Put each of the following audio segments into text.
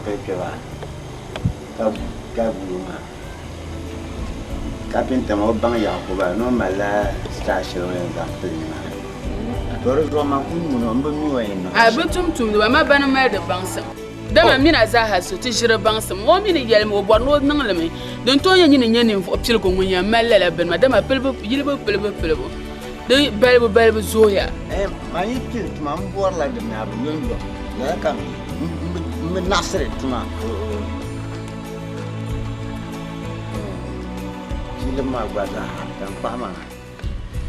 pekeba kabuma kapinta mo bang yakuba no mala station en zampelima doro roma no mbami wayno abutum tum do ma bana ma da bansam dama mina za ha so ti jira bansam wo mini yelmo bo no nangleme don to yanyi ne nyane fo pil ko ngunya malla ben ma dama pelbo yilbo de belbo zoya ma yikil tuma mbor la de na bu yondo ya kam mi nasre tuma Lima gbaza kan pama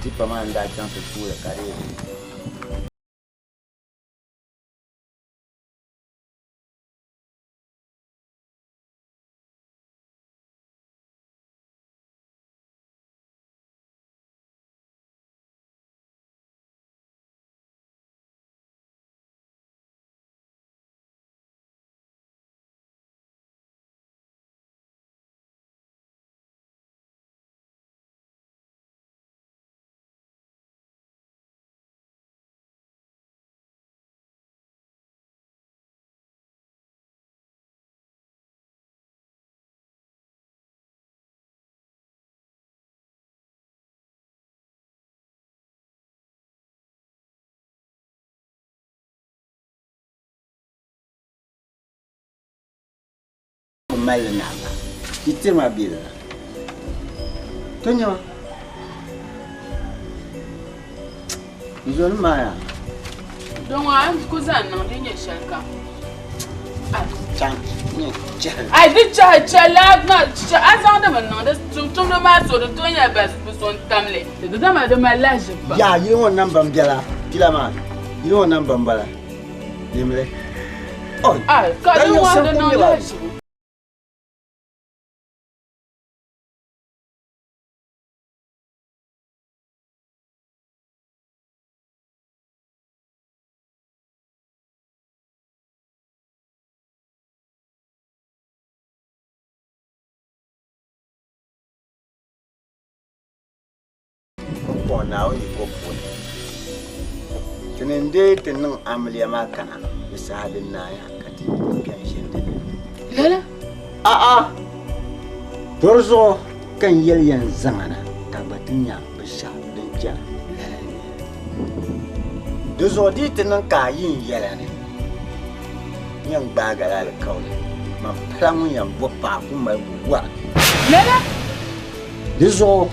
ti pama nda chan pe pura kare malna kitir ma bila tonyo zon maya don wa kuzan no dinye shalka chan ni cha ai di cha la na cha azan da man no da tum da ma so da tonya bas buson tamle da dama da malaje ba ya yi wannan bambela kila ma yi wannan bambala dimle oh ka yi wa da no laje now you go for it. Tenende tenang amlia makana misalin na ya kati pension. Lala Dorzo kan yelyan zamana tabatinya besha denja. Dozo di tenang kayin yelane. Yang bagala le kaule. Ma plamu yang bopa kuma wa. Lala Dozo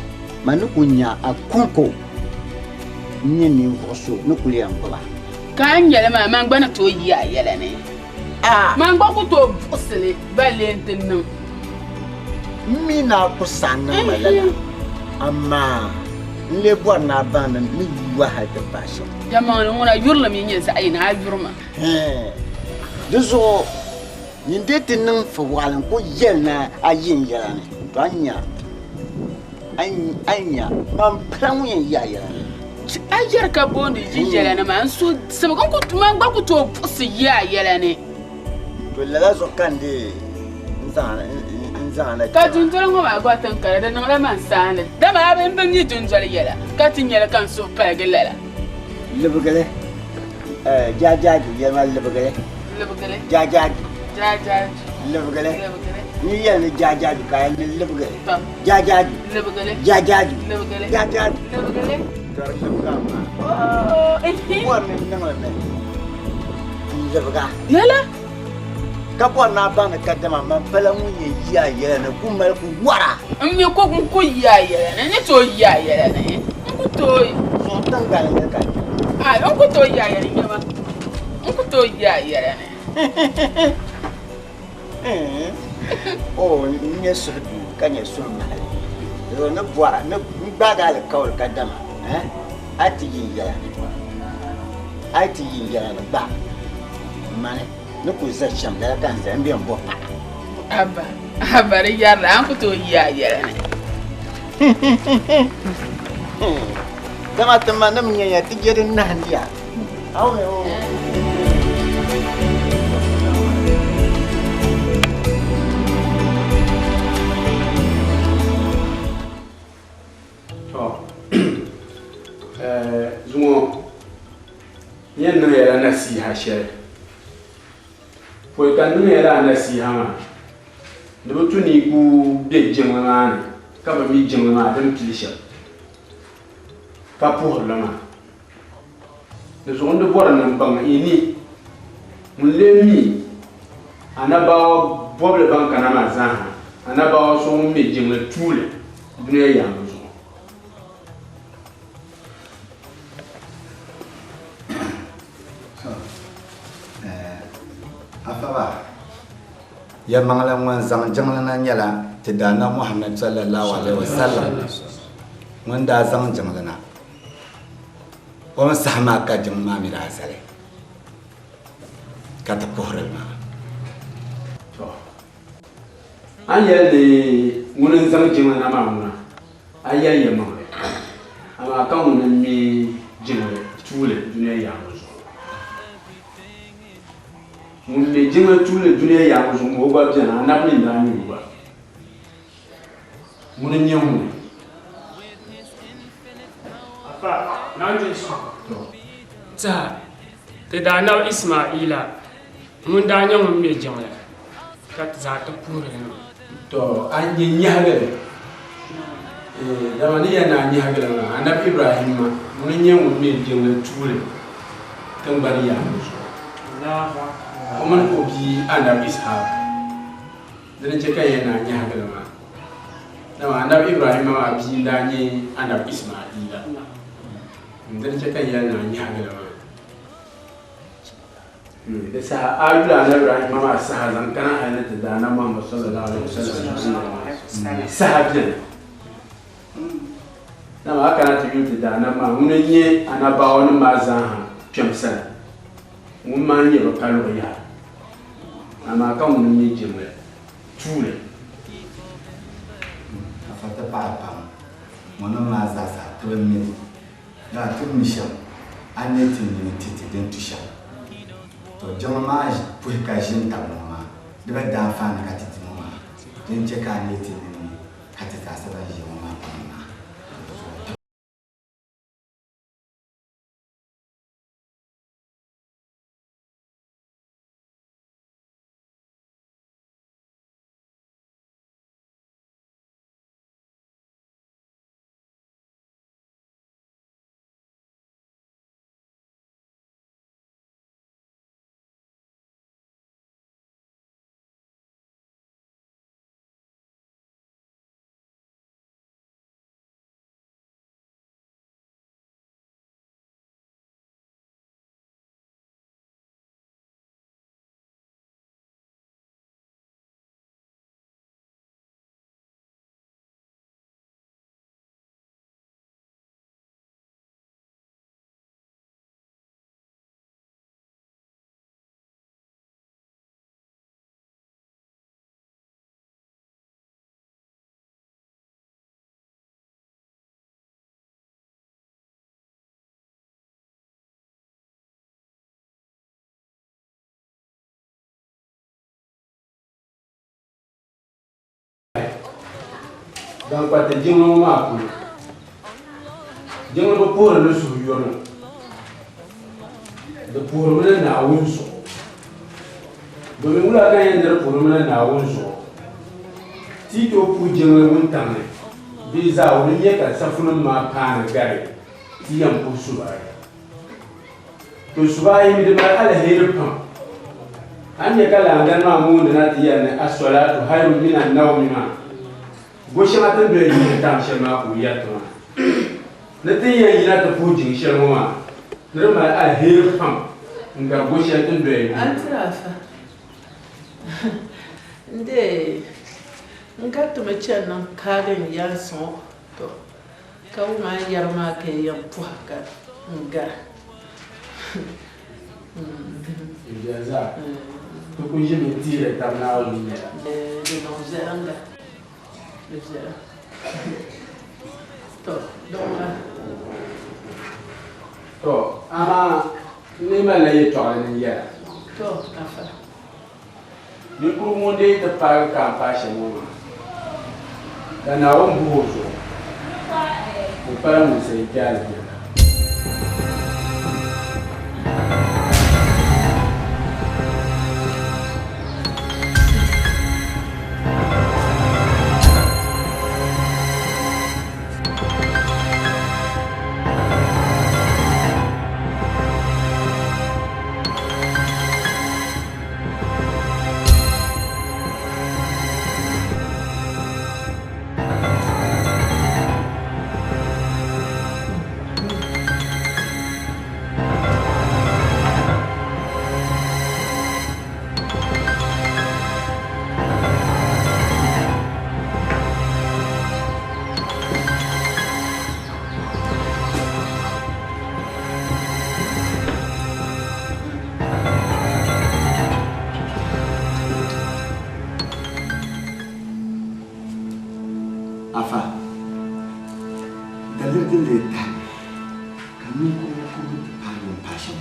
manukunya akunko nyeni voso nukuli ambala kan yele ma man gbana to yi ayele ne man gba ku to busle balentin nan mina kusana malala amma lebo na bana ni wa hada basho jama'an wona yurla mi yin sa ayina yurma dozo nyinde tinnan fa walan ko yelna ayin yelane to anya man plamu yin yayela ajar ka bondi jinjela na man so sabagon ku man gba ku to pusi yayela ne to lala zo kande nzana ka junjala ngoma gba tan kare da nan man sane da ma ben ben ni junjala yela ka tinyela kan so pa gelala lebugale jajaji yema lebugale jajaji lebugale ni yel jajaji ka lebugale jajaji lebugale Yala Kapo na bana kadama man pala munye ya yele ku mal ku wara amye ko ku ya yele ne to ya yele ne ku to so tanga ne ka ku to ya yele ne ba ku to ya yele ne oh nye sudu kanye sunu mal yo na bwara na baga le kawul kadama ati yinga na ba mane no ku za sham da kan za mbiyan bo abari yara an fito ya yara ne dama tamma nam nya ya tijerin na handiya awe o Zumo yen na yara na si ha shere foi kan nu era na si hama no tu ni ku be jengana ka ba mi jengana dem kilisha ka pour lama le zonde bora nan bang ini mun le mi anaba boble bang kana ma zan anaba so me jengana tule dunya ya zo afaba ya mangala wan zang janglana nyala ti dana Muhammad sallallahu alaihi wasallam wanda zang janglana wa sahma ka jangma mi da sale ka ta pohral ma to an yalle mun zang janglana ma mun ayayya ma ama kan mun mi jingale tule dunya ya mun me jinga tule dunia ya ko mo ba jana na ni ndani ba mun nyamu apa nanti so ta te da na Ismaila mun da nyamu me jinga ka za ta pure no to an yi nyagale da mani ya na nyagale na annabi Ibrahim mun nyamu me jinga tule kan bari ya so na ba Oman ko bi annabi Ishaq dan ce kai yana nya galma na annabi Ibrahim ma bi da ni annabi Ismaila dan ce kai yana nya galma da sa ayula annabi Ibrahim ma sa zan kana halata da na Muhammad sallallahu alaihi wasallam sahabin na ma kana ta yi da na ma mun yi anaba wani ma zan kemsan mun ma yi ba kalo ya ama kan mun yi jeme tule afata papa mono ma za sa to mi da to mi sha aneti ni titi den tu sha to jama pu ka jin ta ma de ba da fa na ka titi ma den je ka aneti ni ka ta sa ba ji ma pa na dan kwata jingo ma ku jingo ba pora no su yono da pora mana na wunso domin wula kan yin da pora mana na wunso ti to pu jingo mun tamne bi za wani ye ka safunun ma kana gare ti yan pu su ba to su ba yi mi da alheri pam an ye kala ngan ma mun da na ti yan as-salatu hayrun min an-nawmi ma Gosha matan da yi ta shema ku ya to na tin yi na ta fujin sharma na ma alheri fam nga gosha tin da yi Antrafa. Nde nga to me chen nan kagen ya so to ka uma yarma ke yan puaka nga ya za to ku ji mi tire ta na wani ne de non zanga de zera to donc to ama ni ma la yi to ni ya to afa ni ku mo de ta pa ka pa she mo da na won bu zo ko para mu sai ya la little later, can you go to Palo Passion?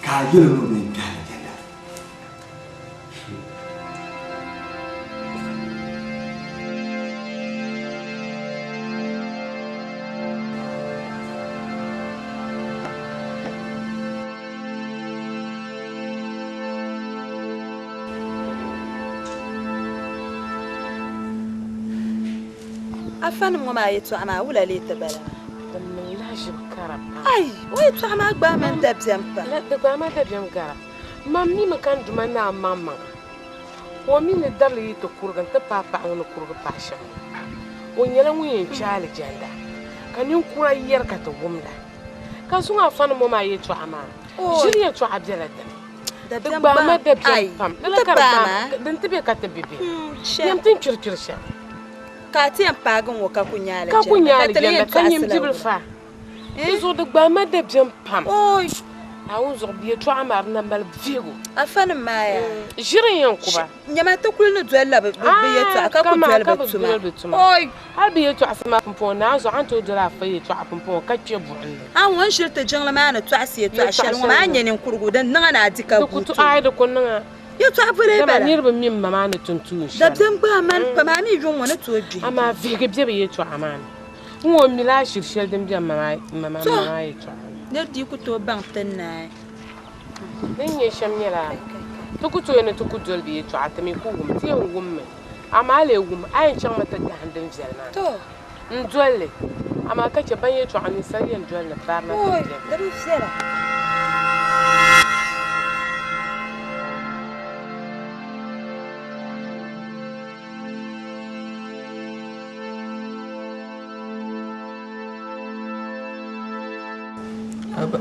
Can you know me, Gala? أفهم ما يتوعما ولا ليه تبلا من لا شبكرة أي ويتوعما أقبل من دبزمبا لا تقبل ما دبزمبا مامي مكان دمنا ماما ومين الدرلي تكورغن تبابا ونكورغ باشا ونيلم وين شال جندا كان يوم كورا يركا تومدا كان سوما أفهم ما يتوعما جري يتوعب جلدا تقبل ما دبزمبا لا كربا دنتبي كاتبيبي يمتين تشرشرشا كاتي أمباغن وكاكونيالة جندا كان يمجيب الفا إذا دقبا ما دبجم بام أوي أعوذ ربي يتوع مارنا مال فيغو أفن مايا جري ينكوبا نما تقول ندولا بيتوع كاكو دولا أوي هل بيتوع سما بمبون نازو عنتو دولا في يتوع بمبون كاتشبو أنا شرت جنلا ما أنا توعسي توع شال وما عني نكورغو دن نغنا عديكا كنت قاعد كنا يتوع بلي بلا نيرب مين ماما نتنتون دبزمبا من بمامي جون وانا توجي أما فيغ بيبي يتوع مان هو ملا شرشل دم جام ماما يتوع نردي كتو بانتنا نيني شميلا تكتو ينا تكتو البي يتوع تمي كوم تي وم أما على وم أي شيء ما تجي عندنا زلنا تو ندولي أما كتير بني يتوع عن سريع ندولنا بارنا أوي دبي سيرة Aba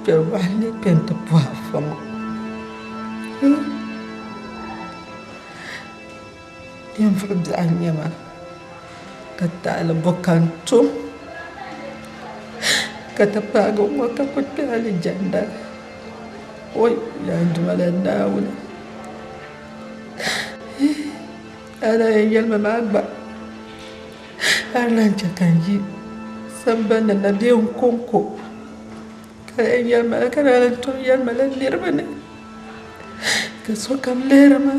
Perwali penta puafama Yang ferdanya mah kata ala bokantum kata pago maka putali janda oi yang jumala daun ada yang memagba Arlan cakanji sambana na biyan konko kayan yamma kana to yamma lan nirbane ka so kam lerma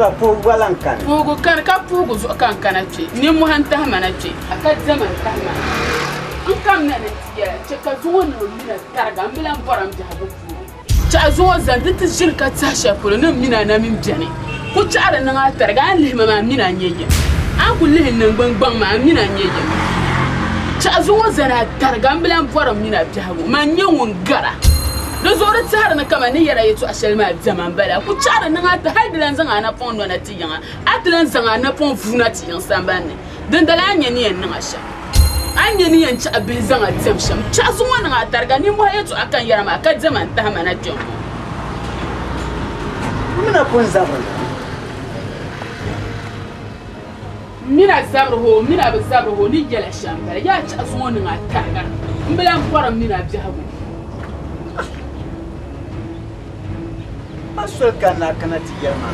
ba puugu walan kan puugu kan ka puugu zuɣu kan kana kpe nimmohi n tahima na kpe a ka diɛma n tahima n kam na ni ti yɛla chɛ ka zuŋo ni o mina tariga n bila n bɔra n biɛhigu puuni chaɣa zuŋo zani di ti ʒiri ka tiɛha shɛli polo ni mina na min biɛni ku chaɣari niŋa tariga an lihima maa mina n nyɛ yim an ku lihi niŋgbun gbaŋ maa mina n nyɛ yim chaɣa zuŋo zani a tariga n bila n bɔra n mina biɛhigu man nyɛ ŋun gara di zuɣuri tihari ni kama ni yɛra yɛltɔɣa shɛli maa diɛma n bala ku chaɣari niŋa ti hali di lan zaŋ a napɔŋ nɔna ti yiŋa a ti lan zaŋ a napɔŋ vuuna ti yiŋ sambanni dindala an nyɛ ni yɛn niŋa shɛm an nyɛ ni yɛn chaɣa bihi zaŋ a diɛm shɛm chaɣa zuŋo niŋa a tariga nimmohi yɛltɔɣa kan yɛra maa ka diɛma n tahima na kpɛm mina pun zabri mina zabiri hoo mina bi zabiri hoo ni yɛla shɛm bala yaa chaɣa zuŋo niŋa a tariga n bila n bɔra mina biɛhigu asol kana kana ti yɛlma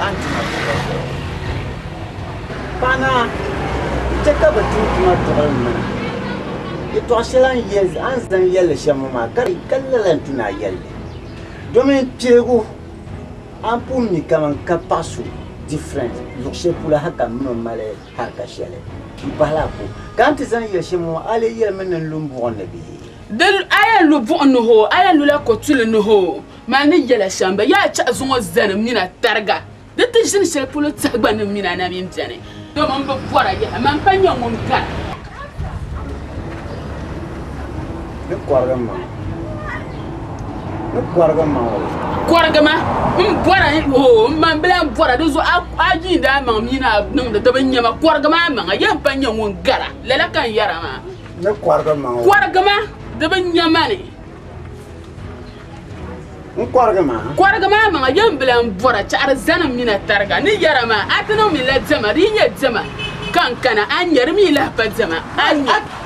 an tuma tɔgɔ paana chɛ ka bi tum tuma tɔgɔli mana yɛltɔɣa shɛli an zaŋ yɛli shɛm maa ka lala n tuna yɛlli domin piɛligu an pun mi kaman ka paɣaso different luɣu shɛli polo haka mini mali harka shɛli n pahila ko ka an ti zaŋ yɛli shɛm maa ali yɛlmi ni lu buɣum ni bihi aya lu buɣum ni hoo aya lu la kotuli ni hoo maa ni yɛla shɛmba yaa chaɣa zuŋo zani mina tariga di ti ʒini shɛli polo tahigba ni mina na min biɛni domin bi bɔra yaha man pa nyɛ ŋun gara ni kɔrigi ma kɔrigima n bɔra hoo man bila n bɔra di zuɣu a yiindi a maŋ mina niŋdi di bi nyɛma kɔrigima a maŋa yɛn pa nyɛ ŋun gara lala kan yɛra maa ni kɔrigima di bi nyɛma ni kɔrigima a maŋa yɛn bila n bɔra chaɣari zani mina tariga ni yɛra maa a ti niŋ mi la diɛma di yi nyɛ diɛma kan kana a nyɛri mi lahi pa diɛma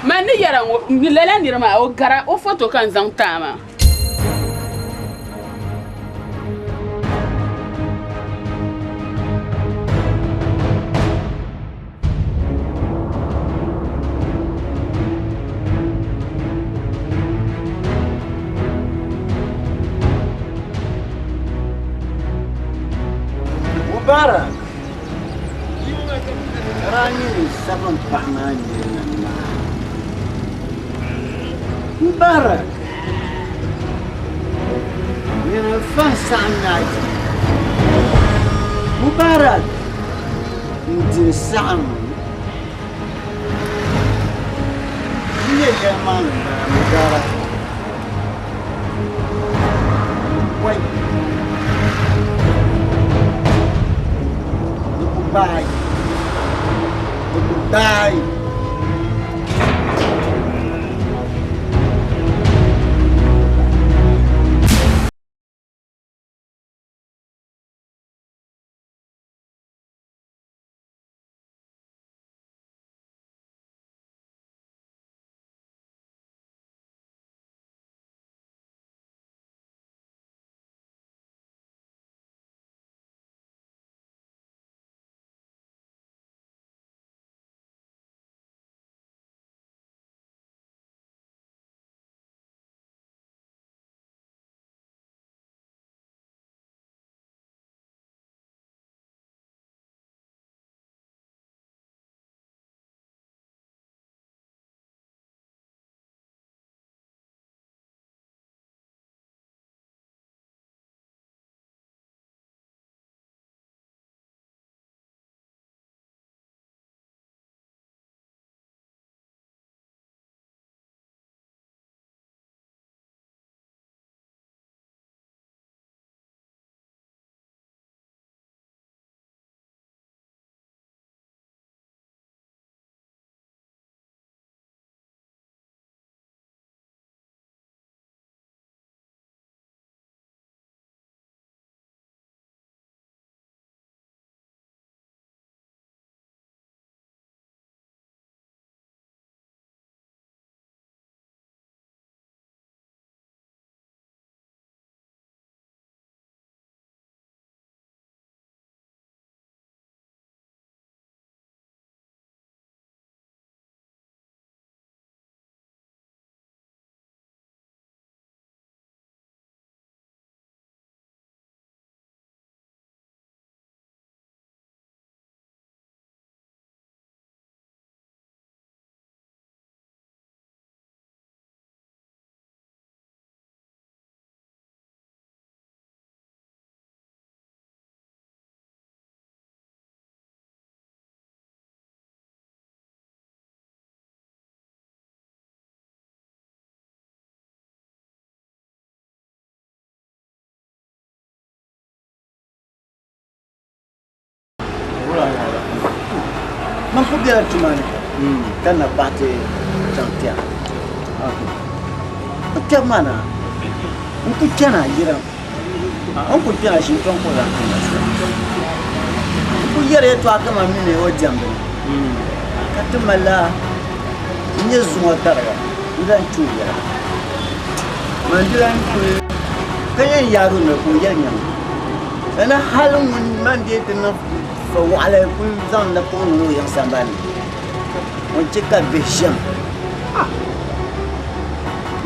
man ni yɛra ŋɔ lala niri maa o gara o foto kan zaŋ taama Mubarak rani ni sabon paɣa Mubarak yana fan saɣam naaji Mubarak n-diri saɣam n nyɛ yɛlmaani Mubarak wai Goodbye. ku biya tumani kana bate champion okay mana ku kana jira an ku kana shi ton ko da ku yare to aka ma mine o jambe katumala nye zuwa taraga idan tuya mandiran ku kayan yaro ne ku yanya ana halin mun man da na fa wala ku zan da ko no yan sambani on cika bisham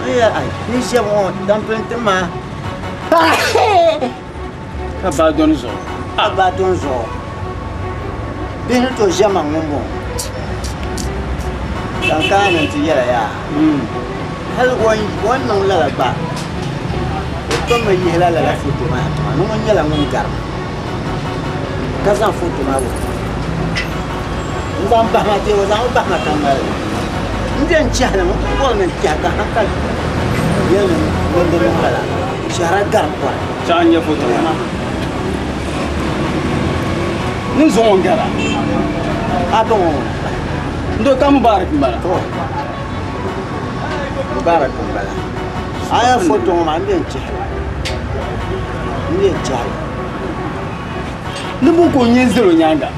ay bisham on dan pentema abadon zo bin to jama ngombo dan kana ti yara ya hal wannan lalaba to me yela la foto ma no mo nyala ngom gar kaza foto ma wo ngam ba ma te wo za ba ma kamera ndian chala mo ko men tiaka hakal yele ngondo mo kala shara gar kwa chanya foto ma ni zon gara adon ndo kam barak mbala to barak mbala aya foto ma ndian chala nubu ko nyen zero nyanga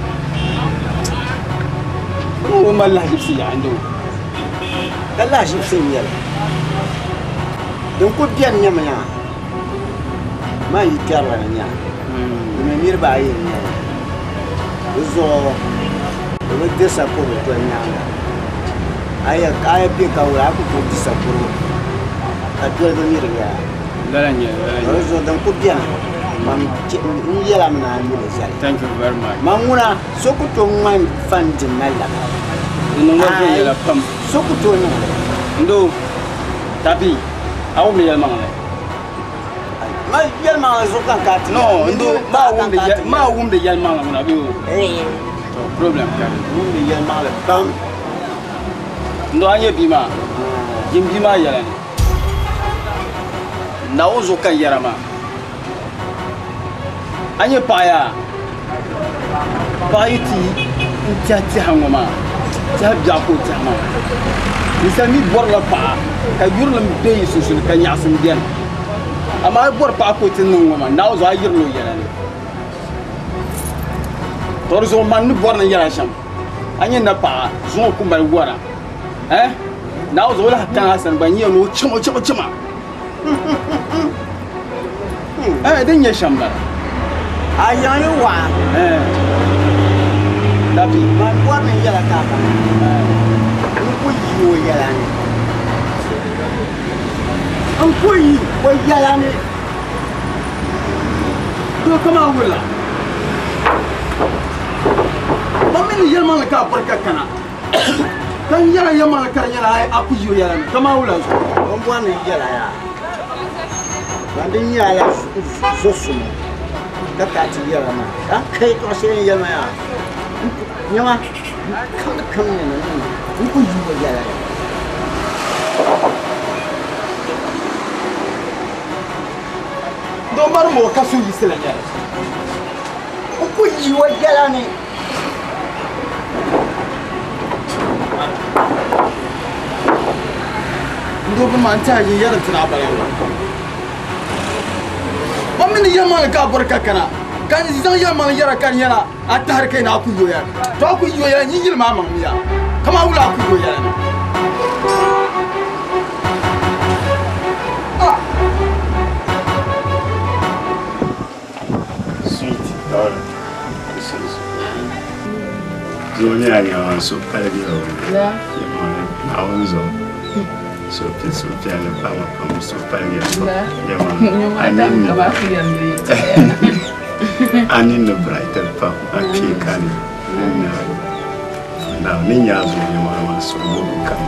o malla hibsi ya ando kala hibsi yala don ko biyan nyama nya ma yi karwa nya me mirba yi nya zo o desa ko to nyanga aya bi ka wa ko desa ko atwa do mirga Galanya. Zo dan ko biyan mam yela na ni le sale. Thank you very much. Mamuna sokuto man fandi mala. Ino ngor yela pam. Sokuto no. Ndo tapi awu me yel mangale. Ma yel mangale zo kan kat. No, ndo ma wumde yel mangale na bi. To problem ka. Wumde yel mangale pam. Ndo anye bima. Jim bima yela ni. Na ozo kan yarama anye paya paiti ntiati hangoma ta biako tama misami borla pa ka yurlam be susul kan yasin den ama bor pa ko tin ngoma na ozo ayirlo yarani torzo man borna yara sham anye na pa zo kumbal wara na ozo la kan hasan ban yelo chimo den ya shamba ayani wa tapi man kwa men yala ka ku yi wo yala ni an ku yi wo yala ni to kama wala mamin yalma ka barka kana kan yala yama kan yala ai aku yo yala kama wala so on bwa men yala ya bandin yala sosumo kakati yala ma kai to sai yala ya nyama kan ne ku yi wo yala ya do mar mo kasu yisela yala ku yi wo yala ni ndo ba man ta yi yala tana bara mamin yalma ka barka kana kan zan yalma yara kan yana atta har kai na ku yo yala to ku yo yala ni yilma mamiya kama wala ku yo yala Zoni anya so pale ya aonzo so piano pam so pale ya ma ani no brighter pam aki kani na ninya zo ya ma so kam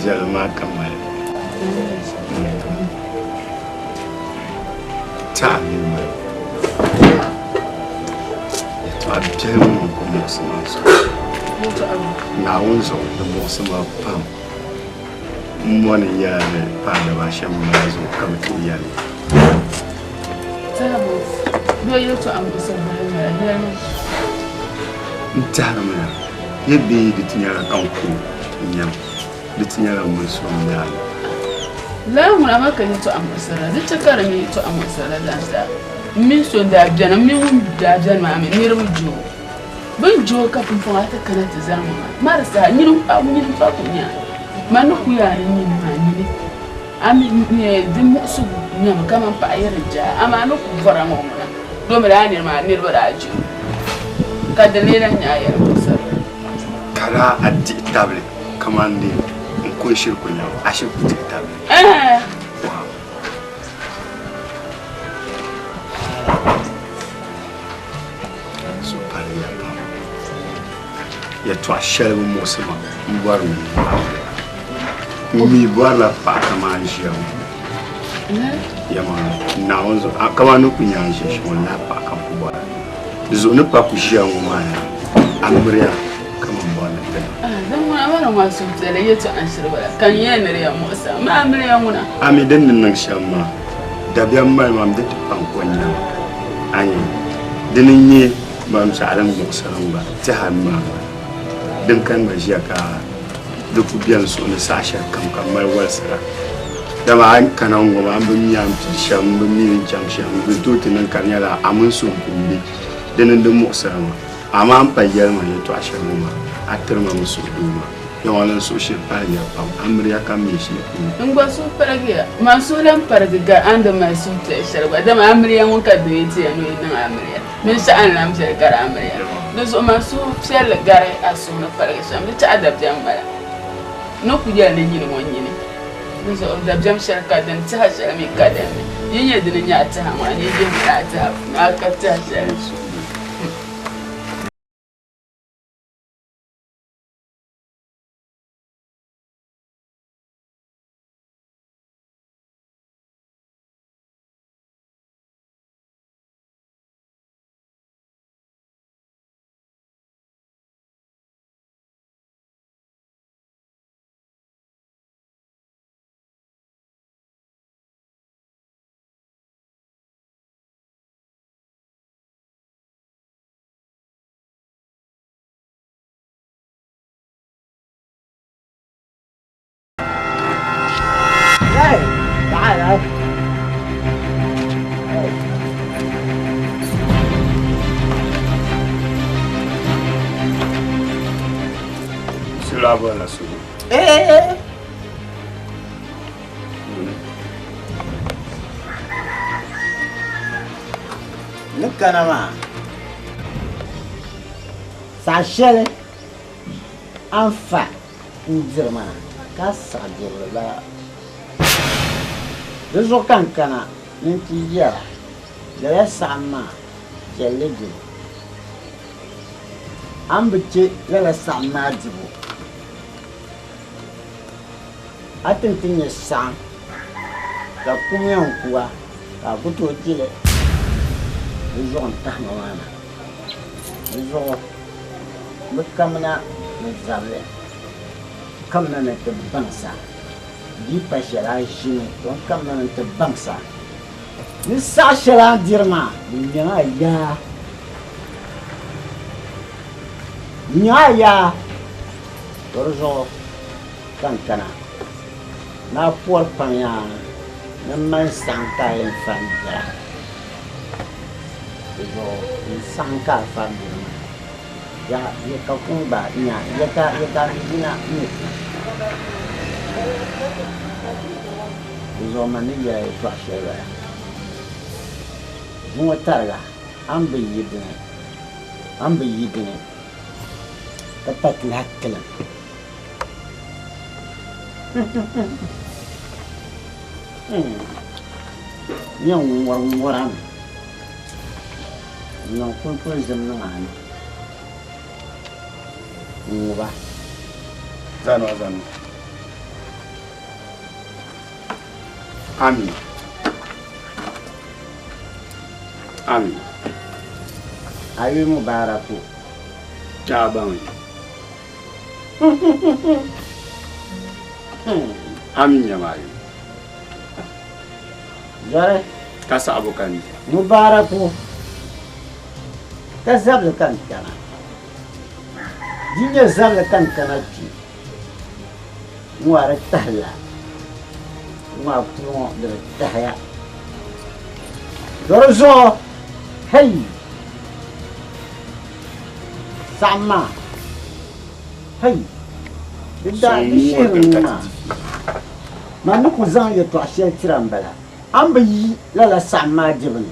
jalma kamal tani ma abjemu como se mas na unzo do moça ma pam mona yale pa da ba shamma zo kam tu yale Tabo Do you to am so here? Ntarama. Ye be the tinyara kanku nyam. The tinyara muso nyam. La mu na maka ni to am sara. The chakara mi to am sara dansa. Mi so da jana mi wum da jana ma mi ru jo. Ban jo ka pun fon ata kana ta zama. Marasa nyiru a nyiru fa ko nya. Manu ku ya ni ma ni. Ami ni dim su nyam kama pa yarja. Ama no ku fara mo ma. Do mi da ni ma ni ru da jo. Ka dalila nya ya sara. Kala addi table kamande ko shirku nya a shirku table. Wow. So paria pa. Ya to ashel mo sama mbaru. Mi bwala pa kama njia. Ya ma na onzo kama no kunya njia shona pa kampubwa. Zo ne pa kujia ngoma ya. Amria kama mbona tena. Dan wana masu tsere yato an shirbala kan yana riya musa ma amriya muna ami den nan shamma da biyan mai mam da tufan konya ani dinin yi mam sa alam go sanan ba ta hamma din kan ba jiya ka da ku biyan su ne sasha kan mai walsara da ma an kanan go am bin yam ti sham bin mi junction bin to tinan kan yala amun su kumbi dinin din mu sarama amma an fayyar mai to a shan a turma musu duma yawan social media pam amriya kan me shi ngwa su paragiya masu lan paragiga anda masu ta sharba da amriya mun ka do yiti no nan amriya min sha an lam sai gar amriya do so masu sel gare asu na paragiya sam ta adab jam bala no ku ya ne yin won yin do so da jam sharka dan ta sha mi kadan yin ya din ya ta ha ma ne yin ta ta na ka ta sha su تعال silaba la su نكنا ما ساشل أنفع نزرما كاسادير لا رزق كان نتيجة لا سامع جلدي أم بتشي لا سامع جبو أتنتني سام كم يوم كوا كابوتو جيله رزق تحمل أنا رزق بكمنا نزابله كمنا نتبنسا دي باشلا جيني دون كمنا نتبنسا نساشلا ديرما نيايا رزق كان na por panya na man sanka en fandra do sanka fandra ya ye ka kumba nya ye ka dina ni zo mani ya e twashera mo targa ambe yidine ka patla hakla Yang orang-orang yang pun zaman ngubah zano amin ayu mubaraku jabang amin ya mari Jare kasa abokan mubaraku ka zabli kan kana jinya zabli kan kana ti ngwara tahla ngwa tumo de tahya dorzo hey sama hey bida ishiruma manu kuzan ya to ashe tirambala ambi lala sama jibin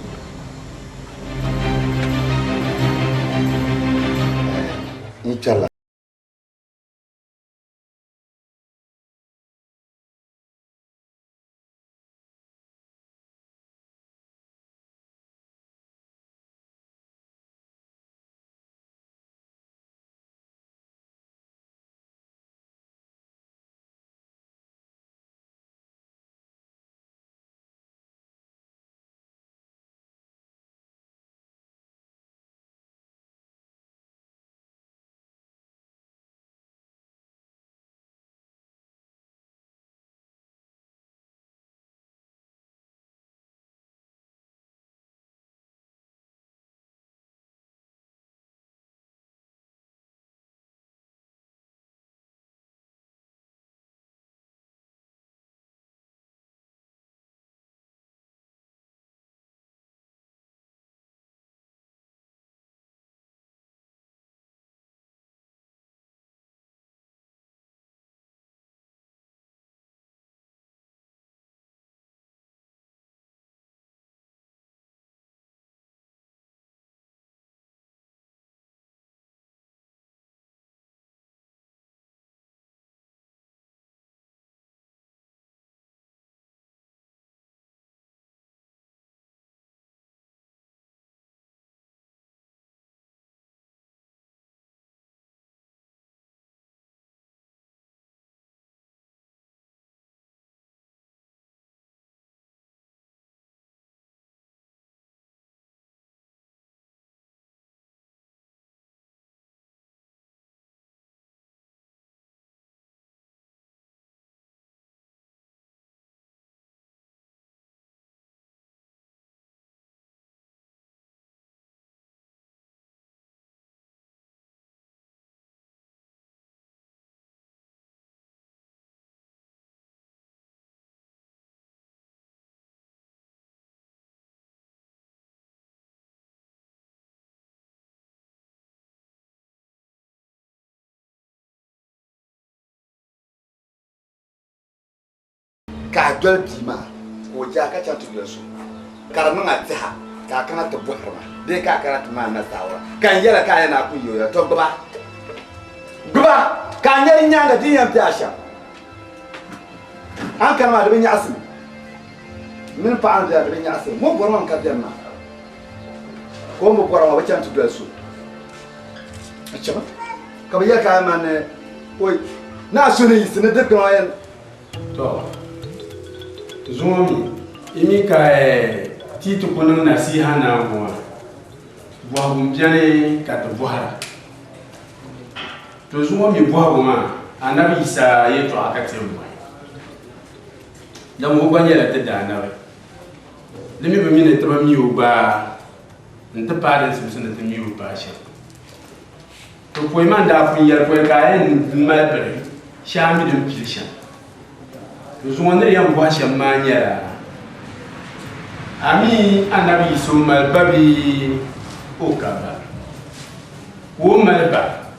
Inshallah. Ka dol dima ko ja ka chatu da su karama ngata ka kana to buharma de ka kana to ma na sawa kan yara ka yana ku yoyo to gba ka nyari nyanga diyan tasha an kan ma da bin yasin min fa an da bin yasin mo borman ka denna ko mo borma ba chatu da su achaba ka ba ya ka man oi na su ne yisne de kan yan to Zomi, imi ka titu kunung nasiha na mwa buhagumjane kata buhara. To zomi buhaguma anabi isa yetu akati mwa. Jamu ubanye la teda anabi. Limi bamine taba mi uba ntapada sibisana tami uba sha. To poima nda funyar poe kaen malbre shami dum pilsha. Zuwa yam bwasha manyara ami anabi sumal babi okaba wo malba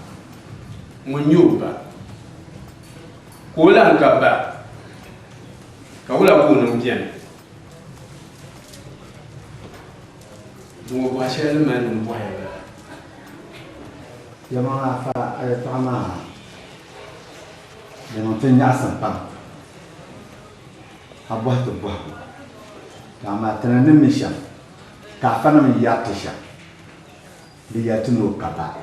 munyuba kola nkaba kawula ko no bien zuwa bwasha man bwaya yama fa tama yana tanya sampa abah tu buah, kama tenan misam, kafana miyatisha, dia tu no kaba,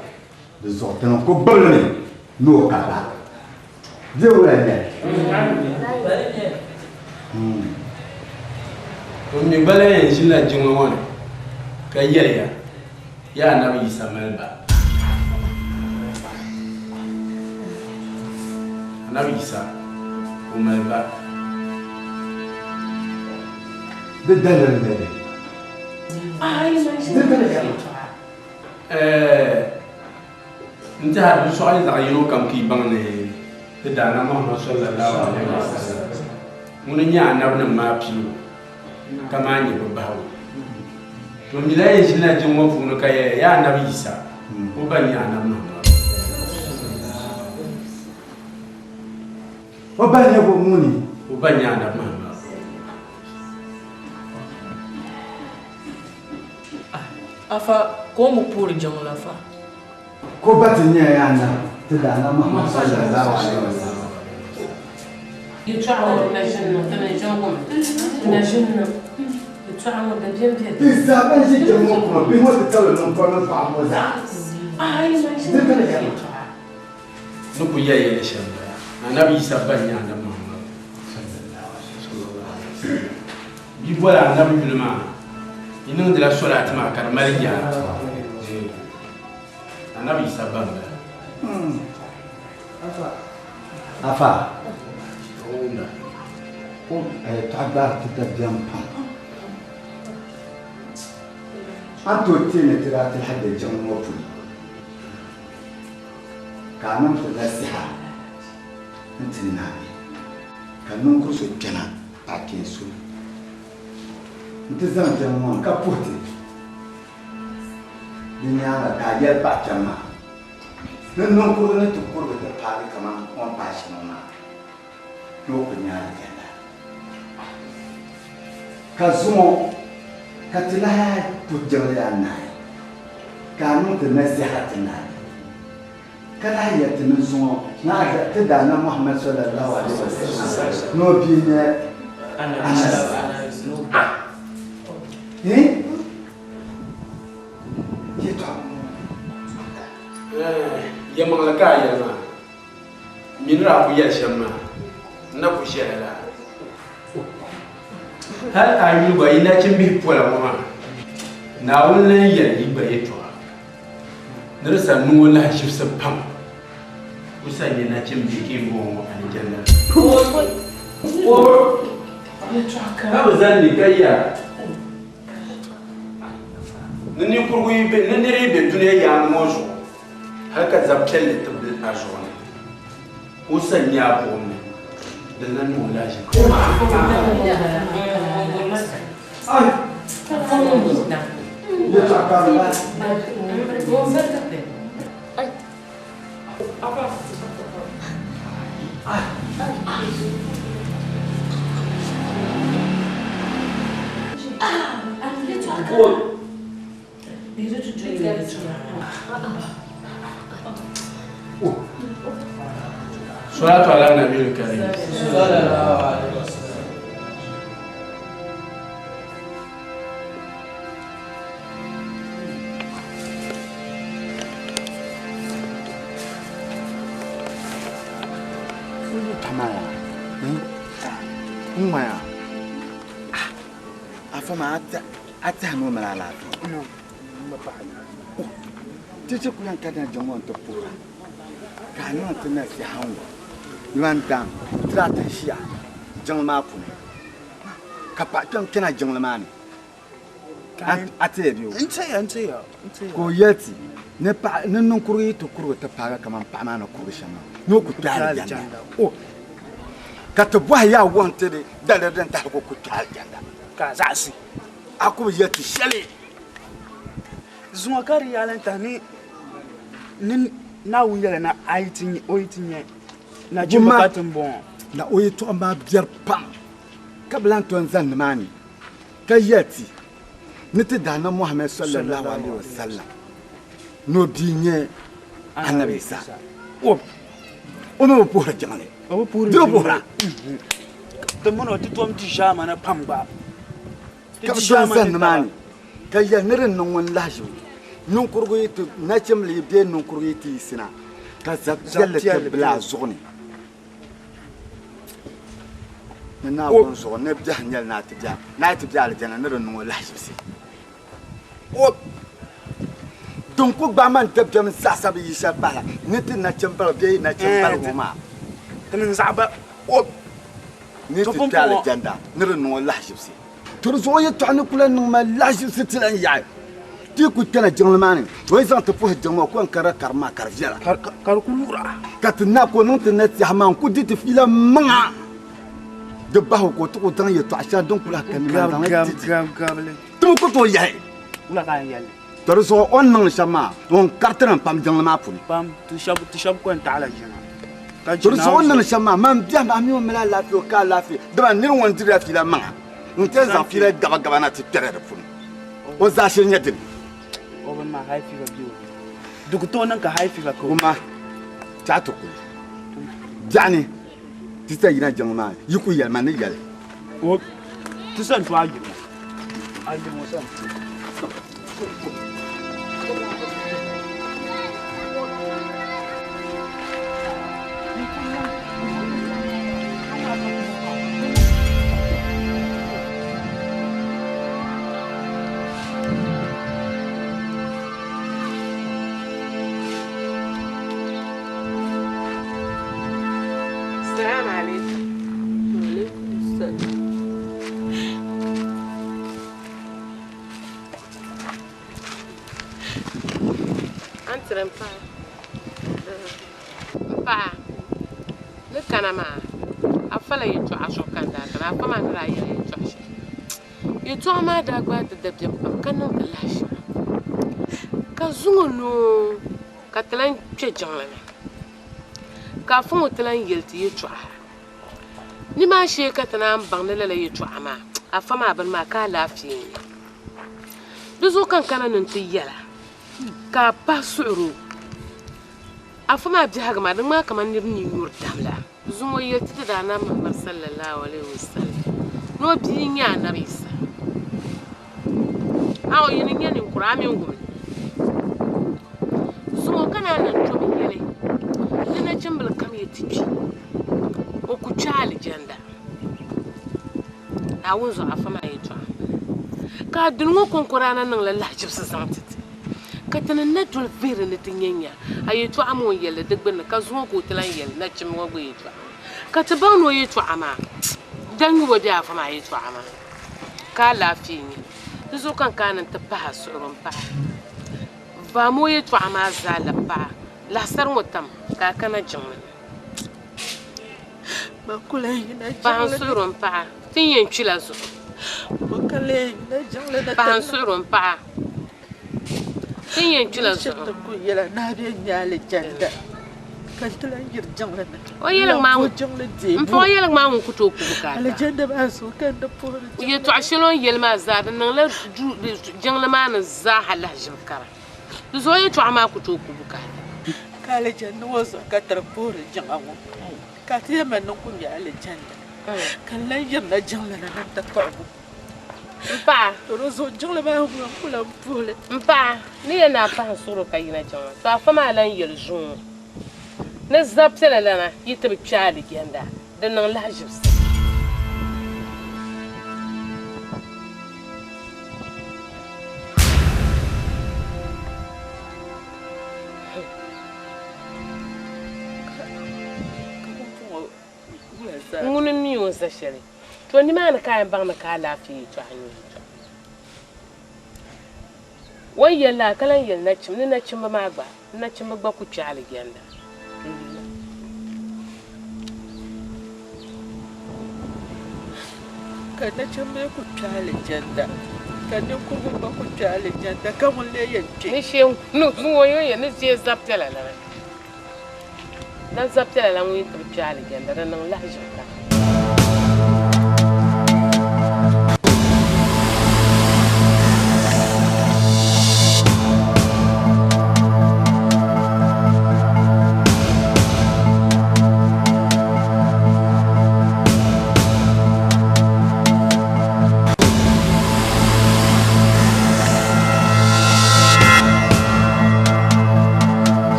deso tenan ko bolne no kaba, dia ulanya. Kami balik sila jumlawan, kaya ya Nabi Isa melba, Nabi Isa melba. Bedel. Ai, mas Nti har so ai da yino kam ki bangne te dana Muhammad sallallahu alaihi wasallam mun nya annab nan ma piwo kama ni ba bawo to mi la yin na jin wo fu no kai ya annabi Isa ko ban ya annab nan o ban ya bo muni o ban ya annab nan afa ko mu puri jangla fa ko batinya ya na te dana Muhammad sallallahu alaihi wasallam you try to imagine no te jango imagine no you try to de bien bien isa ben si jango ko bi mo te talo non ko no pa mo za ai imagine no ku yaye shamba annabi Isa ban ya annab Muhammad sallallahu alaihi wasallam bi bola annabi bilma inin de la solat ma karmal ya annabi Isa banga afa onda ko tabar te bien pa anto tine tirat الحد jango pu kanun ko nasiha ntina kanun ko so jana pa kesu ntizan jango ka puti dinyanga ka yel pa jama non ko ne to ko de pa kama on pa shima no ko nyara kenda kazumo katila pujjale anai kanun de nasiha tinai kala yatin zumo na da tada na Muhammad sallallahu alaihi wasallam no bi ne ana ya manglaka ya ma minra ku ya shamma na ku shela hal ayu ba ina cin bi pola mama na wannan yayi ba yato nirsa nu la shifsa pam usanye na cin bi ke bo aljanna o ka bazan ni kayya nini kurgu be nini be duniya ya mozo haka zabtel tabil ajwan usanya bo ne da nan mu laji ai ya takalla صلاة على النبي الكريم صلى الله عليه وسلم. tamaya umaya afama ata no malala no mapa tete ku yan kada jongon to pura kanon tena fi hawo yuandan trata shia jongma pu kapa kena jongma ni ate biyo nte ya ko yeti ne pa ne non kuru to kuru ta paga kaman pa ma na kuru shama no ku tare janda o ka to bwa ya wonte de dale den ta ko ku tare janda ka zasi aku yeti shele zuwa kari yalan ta ni na wuyele na aitin oitinye na jimakatin bon na oito ma bier pam kablan ton zan mani kayeti niti dana Muhammad sallallahu alaihi wasallam no binye annabi Isa o no pora jangale o pora do pora to mono ti tom ti jama na pamba ti jama zan mani kayya nirin non won lajo non kurgo yitu na chemli be non kurgo yiti sina ka zabjelle te bla zoni na won so ne bja nyal na ti bja aljana nirin non lajo si o donc ko ba man te bja sa sa bi sha bala niti na chembal be na chembal homa tan zaba o ni ti bja aljanda nirin non lajo si to so ye to an kula non ma lajo si tilan ya ti ku kana jinglemani wai zan ta fuha jingma ko an kara karma karjala kar ku lura ka tinna ko non tinna ti haman ku dit fila manga de baho ko to ko tan ye to asha don kula kan ma gam tu ko to yayi ula kan yalle tor so on nang shama on kartran pam jinglema puni pam tu shab ko en taala jina tor so on nang shama mam biya ma mi on mala la fi ka la fi de ba ni won dira fila manga on te za fila gaba gaba na ti tere de puni o za shi nyadin o ban ma haifi ga biyo duk to nan ka haifi ga ko kuma ta to ku jani ti sa yina jinglema yiku yalma ne yale o tu san to aji mo san السلام عليكم. وعليكم السلام. أنت رمبا مبا لك أنا ما أفلا يتو عشو كان داك أنا أفما نرأي يتو عشو يتو ما داك بعد الدبجة كانوا كلاش كزونو كتلان تجمعنا كافون تلان يلتي يتو ni ma she ka tana ban lala yitu ama afama ban ma ka lafiya duzo kan kana nan tiyala ka pasuru afama bi haga ma dan ma kaman ni ni nur damla zumo yelti da na Muhammad sallallahu alaihi wasallam no bi nya na bisa awo yin nya ni qur'ani ngum zumo kana nan to bi yele dina cimbal kam yetibi o ku chali janda awunzo afama yito ka dungo konkorana nan la lajibsa samtiti ka tanan na dul vere ne tinyanya ayito amo yele degben ka zuwa ko tilan yele na chimwa go yito ka tabano yito ama dan yi wadi afama yito ama ka lafiyi duzo kan kanan ta pa surun pa ba mo yito ama zala pa la sar motam ka kana jinmin bakula ina bansurun pa tinyen chila zo bakale ina jangle na bansurun pa tinyen chila zo ta ku yela na bi nyale janda kan tulan yir jangle na o yelang ma jangle de mfo yelang ma ku to ku ka ala janda ba so kan da por ye to ashilon yelma zada nan la jangle ma na za hala jimkara zo ye to ama ku to ku ka kala janda wazo ka tar por jangawo ka tiya man kun ya ala janda kan la yir na jangle na ta korbu mpa rozo jangle ba hu kula pole mpa ni ya na pa suru ka yina jangle to afama lan yel jun na zapsela lana yita bi chali genda da nan lajibs ngunu mi o za shari to ni ma na kayan ban na ka lafiya to hanyo wai yalla kalan yalla na cim ba ma gba na cim ba ku chali genda kana chambe ku chale janda kana ku ba ku chale janda kamun le yanke ni she no mo yo ye ni she zaptela la na zaptela la mu ku chale janda nan la jaka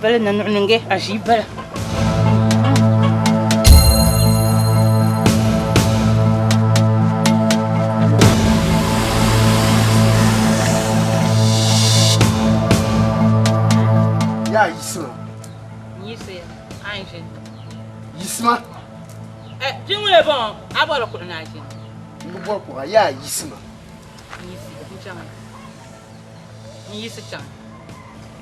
بلنا نعنقه أجيب بلا يا يسمع يسير عايشين يسمع جملة بون أبغى أقول ناجين نبغى يا يسمع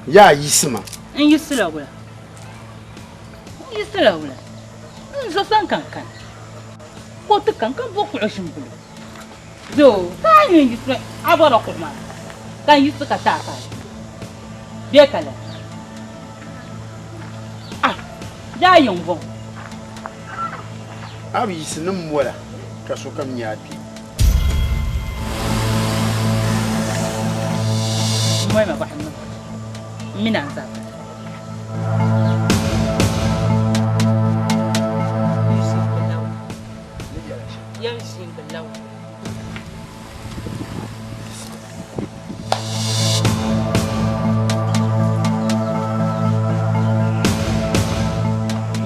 يا يسمع يسلا ولا يسلا ولا نزوسان كان قلت كان بوكو عشان بلو زو ثاني يسمع أبغى أقول ما كان يسكت تاكل بيكلا يا يوم أبي يسنم ولا كسوكم يادي ما بحنا من أنزل يمشي باللو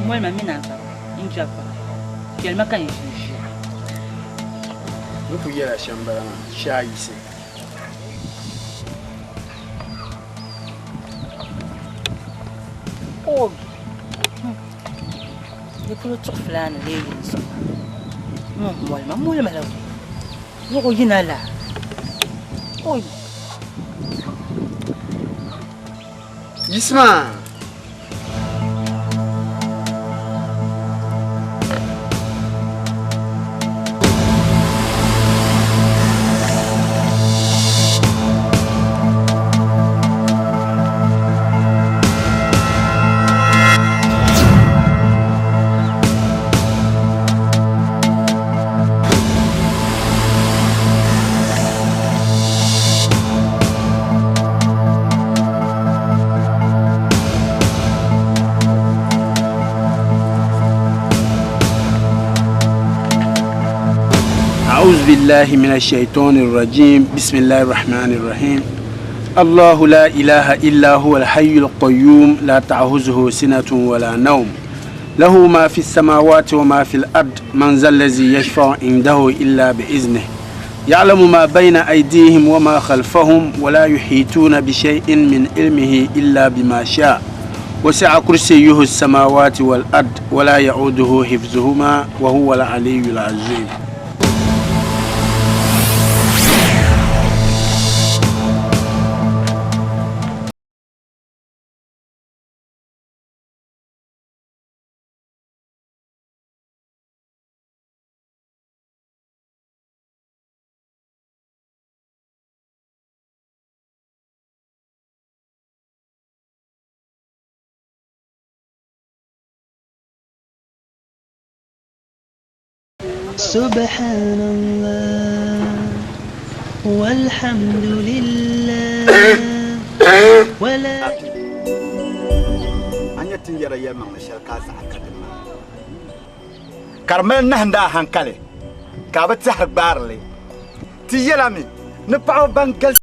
ما من أنزل إن جابا كلمة كان يشوف نقول يا شامبرا شايسي أوه يقولوا طفلان ليه ينسوا مو الملو يقول هنا لا أوه يسمع أعوذ بالله من الشيطان الرجيم بسم الله الرحمن الرحيم الله لا إله إلا هو الحي القيوم لا تأخذه سنة ولا نوم له ما في السماوات وما في الأرض من ذا الذي يشفع عنده إلا بإذنه يعلم ما بين أيديهم وما خلفهم ولا يحيطون بشيء من علمه إلا بما شاء وسع كرسيه السماوات والأرض ولا يعوده حفظهما وهو العلي العظيم. سبحان الله والحمد لله ولا أني تنجر يا من الشركات عكدنا كرمال نهندا هنكله كابت سحر بارلي تيجي لامي نبعو بنكل